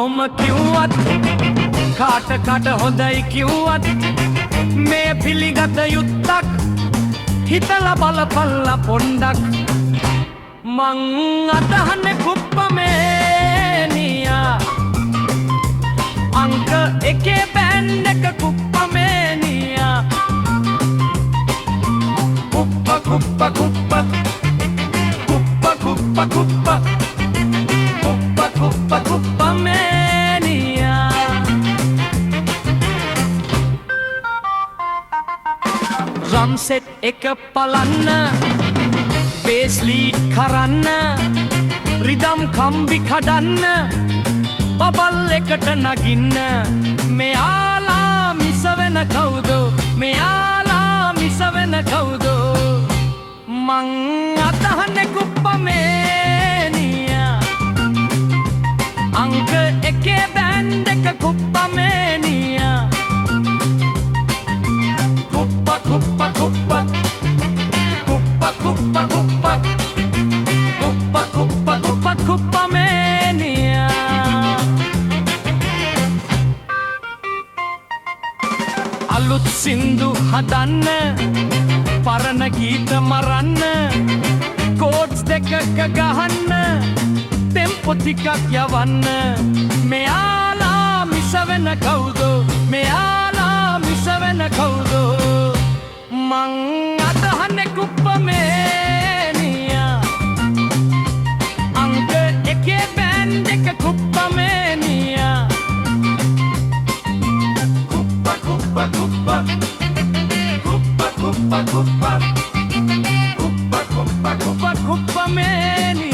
කොහොම කිව්වත් කාට කට හොඳයි කිව්වත් මේ පිළිගත යුත්තක් හිතලා බලපල්ලා පොණ්ඩක් මං අදහන්නේ කුප්පමේනියා අංක එකේ බෑන්ඩ් එක කුප්පමේනියා කුප්ප කුප්ප කුප්ප කුප්ප කුප්ප කුප්ප කුප්ප කුප්ප කුප්පමේනියා ड्रम सेट එක පලන්න බේස් ලීඩ් කරන්න රිදම් කම්බි කඩන්න බබල් එකට නගින්න මෙයාලා මිස වෙන කවුද මෙයාලා මිස වෙන කවුද මං අදහන්නේ කුප්පමේනියා අංක එකේ බෑන්ඩ් එක කුප්පමේනියා කුප්ප කුප්ප කුප්ප කුප්ප කුප්ප කුප්ප කුප්ප කුප්ප කුප්ප කුප්පමේනියා අලුත් සින්දු හදන්න පරණ ගීත මරන්න කෝඩ්ස් දෙකක ගහන්න ටෙම්පෝ ටිකක් යවන්න මෙයාලා මිස වෙන කවුද මෙයාලා මිස වෙන කවුද මං අදහන්නේ කුප්පමේනියා අංක එකේ බෑන්ඩ් එක කුප්පමේනියා කුප්ප කුප්ප කුප්ප කුප්ප කුප්ප කුප්ප කුප්ප කුප්ප කුප්ප කුප්පමේනියා